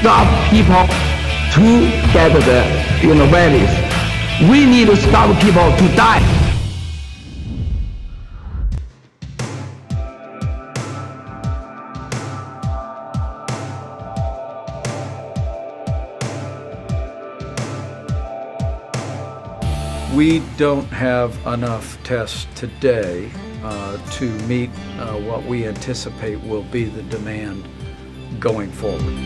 stop people to get the virus. We need to stop people to die. We don't have enough tests today to meet what we anticipate will be the demand going forward.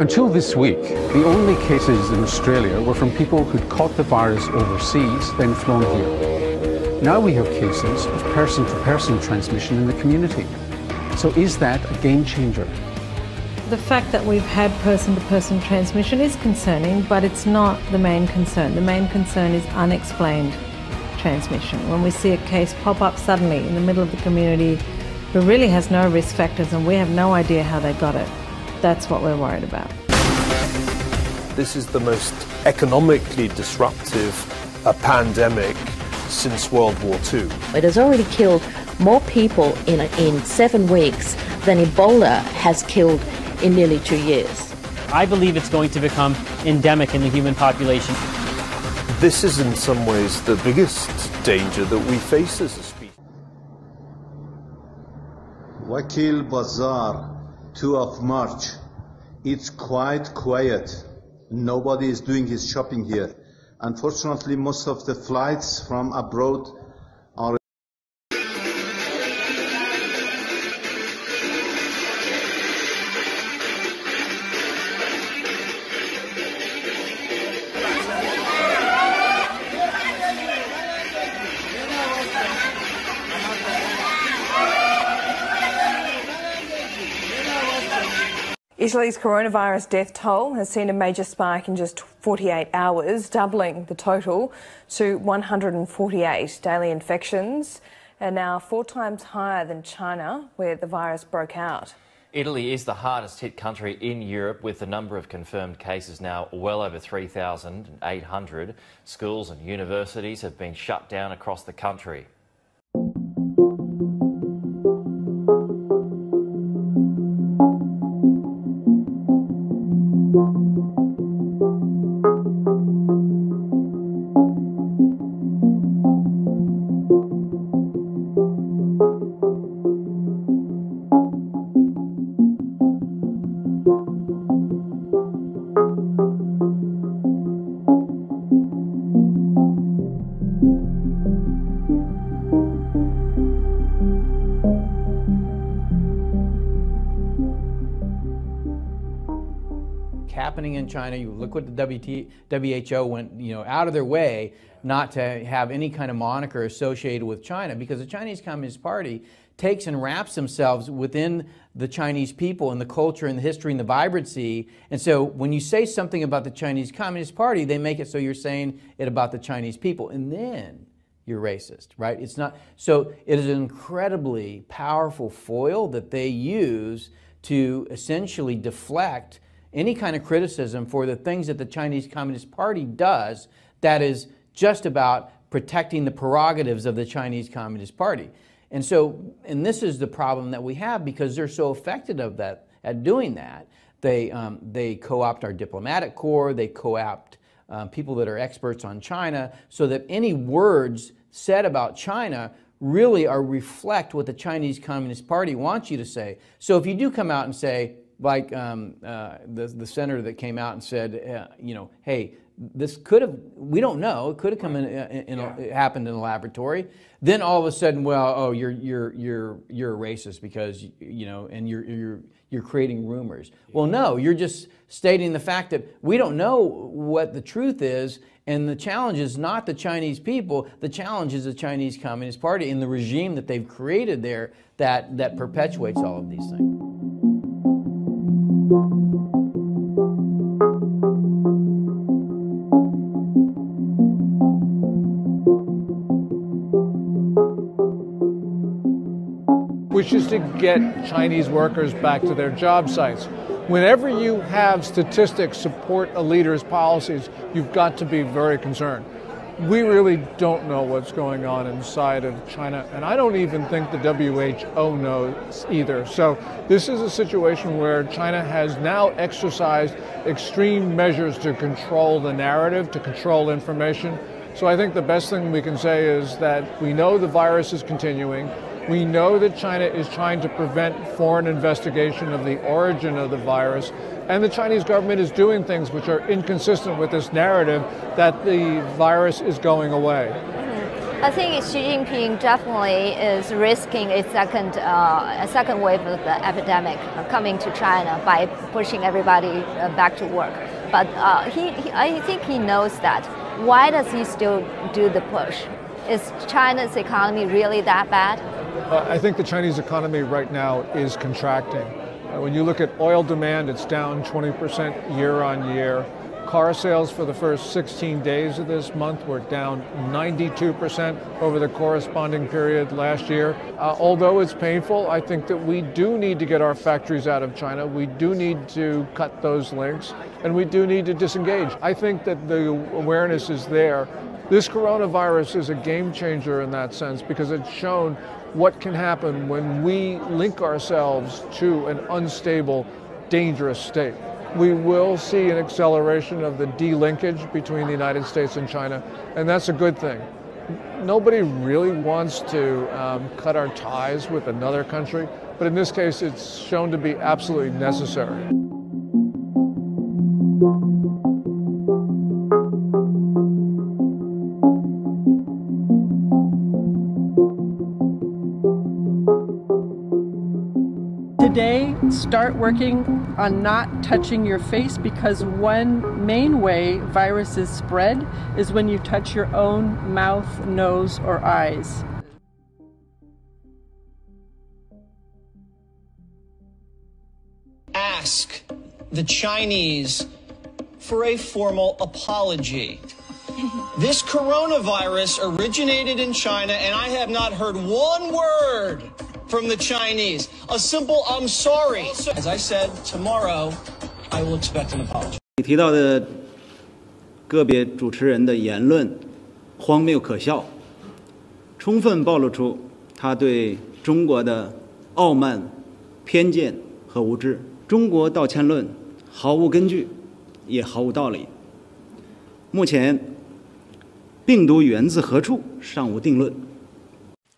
Until this week, the only cases in Australia were from people who'd caught the virus overseas, then flown here. Now we have cases of person-to-person transmission in the community. So is that a game changer? The fact that we've had person-to-person transmission is concerning, but it's not the main concern. The main concern is unexplained transmission. When we see a case pop up suddenly in the middle of the community who really has no risk factors and we have no idea how they got it, that's what we're worried about. This is the most economically disruptive pandemic since World War II. It has already killed more people in 7 weeks than Ebola has killed in nearly 2 years. I believe it's going to become endemic in the human population. This is in some ways the biggest danger that we face as a species. Wakil Bazaar, 2 of March. It's quite quiet. Nobody is doing his shopping here. Unfortunately, most of the flights from abroad are Italy's coronavirus death toll has seen a major spike in just 48 hours, doubling the total to 148 daily infections, and now 4 times higher than China, where the virus broke out. Italy is the hardest hit country in Europe, with the number of confirmed cases now well over 3,800. Schools and universities have been shut down across the country. happening in China. You look what the WHO went, out of their way not to have any kind of moniker associated with China, because the Chinese Communist Party takes and wraps themselves within the Chinese people and the culture and the history and the vibrancy. And so when you say something about the Chinese Communist Party, they make it so you're saying it about the Chinese people, and then you're racist, right? It's not. So it is an incredibly powerful foil that they use to essentially deflect any kind of criticism for the things that the Chinese Communist Party does that is just about protecting the prerogatives of the Chinese Communist Party. And this is the problem that we have, because they're so effective at doing that. They co-opt our diplomatic corps, they co-opt people that are experts on China, so that any words said about China really reflect what the Chinese Communist Party wants you to say. So if you do come out and say, like the senator that came out and said, hey, this could have, we don't know, it could have come it happened in a laboratory. Then all of a sudden, well, oh, you're a racist because and you're creating rumors. Well, no, you're just stating the fact that we don't know what the truth is, and the challenge is not the Chinese people. The challenge is the Chinese Communist Party and the regime that they've created there that perpetuates all of these things. Which is to get Chinese workers back to their job sites. Whenever you have statistics support a leader's policies, you've got to be very concerned. We really don't know what's going on inside of China, and I don't even think the WHO knows either. So this is a situation where China has now exercised extreme measures to control the narrative, to control information. So I think the best thing we can say is that we know the virus is continuing. We know that China is trying to prevent foreign investigation of the origin of the virus, and the Chinese government is doing things which are inconsistent with this narrative that the virus is going away. I think Xi Jinping definitely is risking a second wave of the epidemic coming to China by pushing everybody back to work. But I think he knows that. Why does he still do the push? Is China's economy really that bad? I think the Chinese economy right now is contracting. When you look at oil demand, it's down 20% year on year. Car sales for the first 16 days of this month were down 92% over the corresponding period last year. Although it's painful, I think that we do need to get our factories out of China. We do need to cut those links, and we do need to disengage. I think that the awareness is there. This coronavirus is a game changer in that sense, because it's shown what can happen when we link ourselves to an unstable, dangerous state. We will see an acceleration of the de-linkage between the United States and China, and that's a good thing. Nobody really wants to cut our ties with another country, but in this case, it's shown to be absolutely necessary. Today, start working on not touching your face, because one main way viruses spread is when you touch your own mouth, nose, or eyes. Ask the Chinese for a formal apology. This coronavirus originated in China, and I have not heard one word from the Chinese. A simple I'm sorry. As I said, tomorrow I will expect an apology. 你提到的个别主持人的言论荒谬可笑，充分暴露出他对中国的傲慢、偏见和无知。中国道歉论毫无根据，也毫无道理。目前，病毒源自何处尚无定论。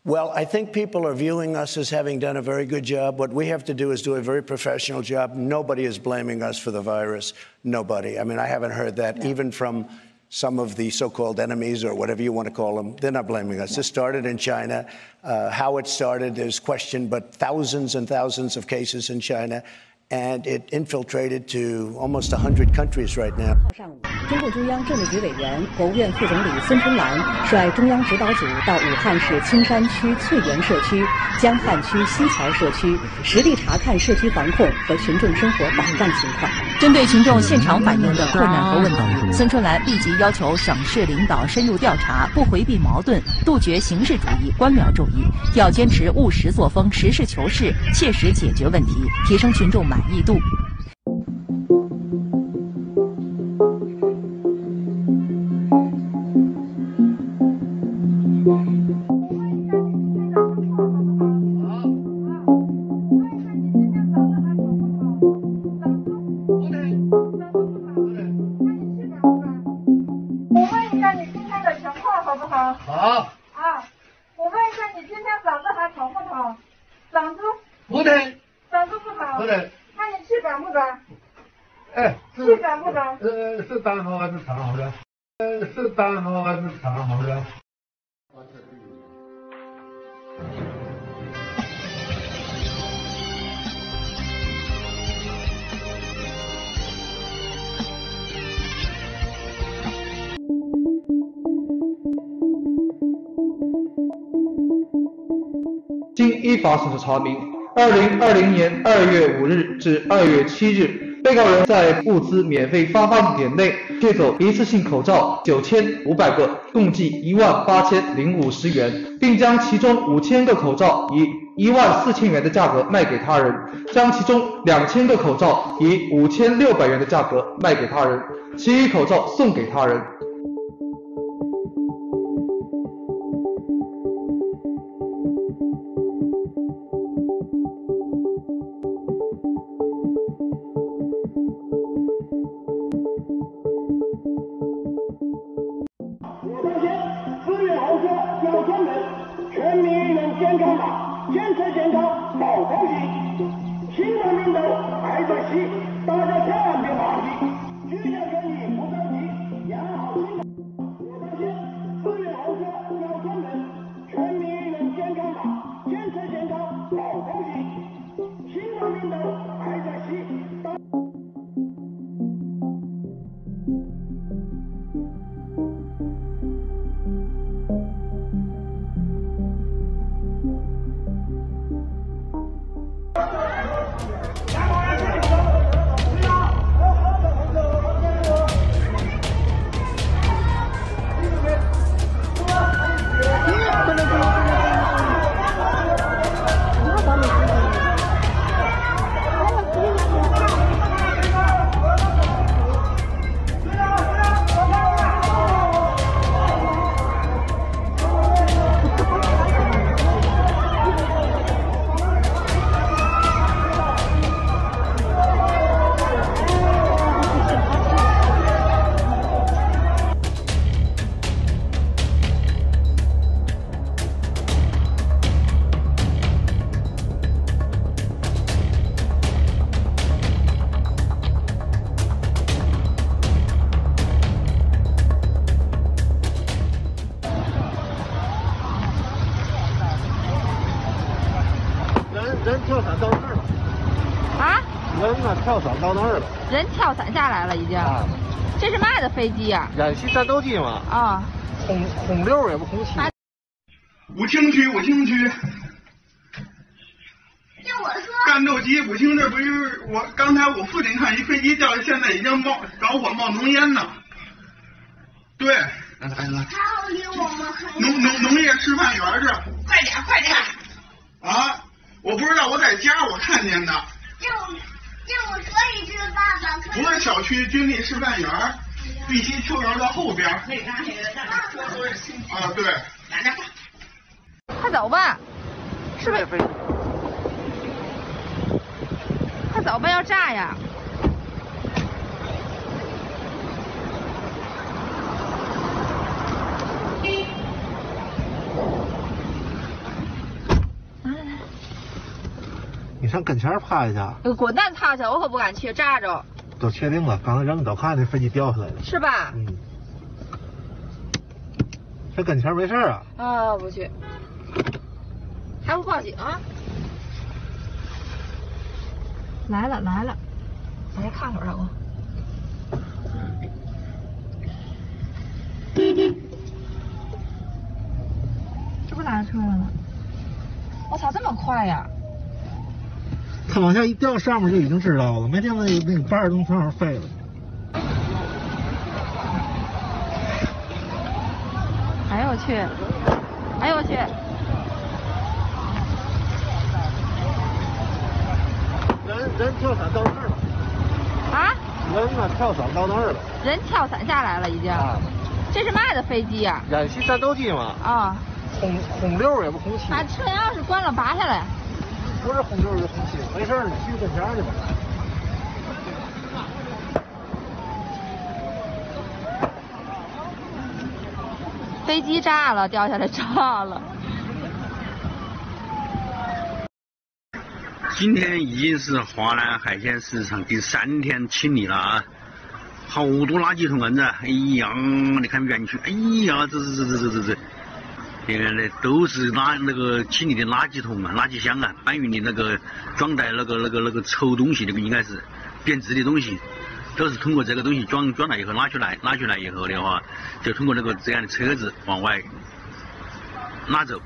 Well, I think people are viewing us as having done a very good job. What we have to do is do a very professional job. Nobody is blaming us for the virus. Nobody. I mean, I haven't heard that even from some of the so-called enemies or whatever you want to call them. They're not blaming us. This started in China. How it started is questioned, but thousands and thousands of cases in China. and it infiltrated to almost 100 countries right now. 上午，中共中央政治局委员、国务院副总理孙春兰率中央指导组到武汉市青山区翠园社区、江汉区西桥社区，实地查看社区防控和群众生活保障情况。针对群众现场反映的困难和问题，孙春兰立即要求省市领导深入调查，不回避矛盾，杜绝形式主义、官僚主义，要坚持务实作风、实事求是，切实解决问题，提升群众满意度。是单好还是长好的？是单好还是长好的？经依法审查查明，2020年2月5日至2月7日，被告人在物资免费发放点内借走一次性口罩9500个，共计18050元，并将其中5000个口罩以14000元的价格卖给他人，将其中2000个口罩以5600元的价格卖给他人，其余口罩送给他人。人跳伞到那儿了。啊？人啊，跳伞到那儿了。人跳伞下来了，已经。啊、这是嘛的飞机呀、演习战斗机嘛。啊。轰六也不空气。武清区。听我说。战斗机武清这不是刚才我父亲看一飞机掉下，现在已经着火冒浓烟呢。对。还好离我们很农业示范园这。快点！啊！我不知道，我在家我看见的。这我所以是爸爸。不是小区军力示范园，碧溪秋园的后边。啊，对。快走吧，是不是？快走吧，要炸呀！你上跟前趴一下。滚蛋，趴下！我可不敢去，炸着。都确定了，刚才人们都看那飞机掉下来了。是吧？嗯。这跟前没事啊。啊，不去。还不报警啊？来了来了，我先看会儿啊。这不来车了吗？我操，这么快呀！它往下一掉，上面就已经知道了。没听那个8吨正好废了。哎呦我去！哎呦我去！人跳伞到那儿了。啊？人呢跳伞到那儿了。人跳伞下来了已经。啊、这是嘛的飞机呀、啊？演习战斗机嘛。啊。轰溜也不空气。把车钥匙关了，拔下来。不是轰溜就是空气，没事儿，你去跟前去吧。飞机炸了，掉下来炸了。今天已经是华南海鲜市场第3天清理了啊，好多垃圾桶啊！哎呀，你看园区，哎呀，这，你看那都是那个清理的垃圾桶啊、垃圾箱啊，搬运的那个装带那个臭东西，那个应该是变质的东西，都是通过这个东西装来以后拉出来以后的话，就通过这样的车子往外拉走。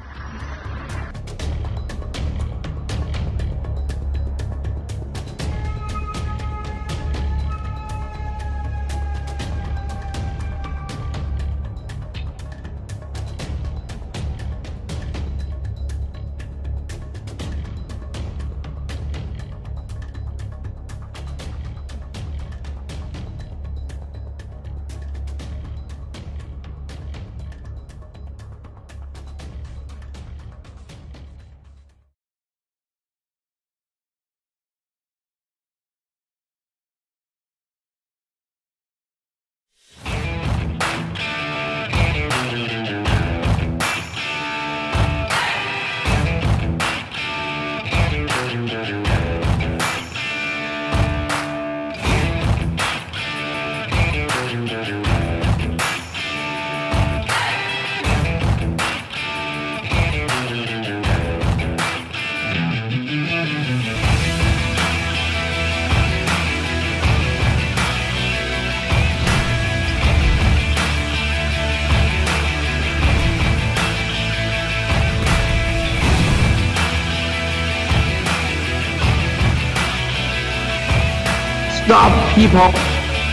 Stop people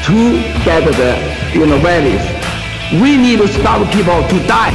to get the virus. We need to stop people to die.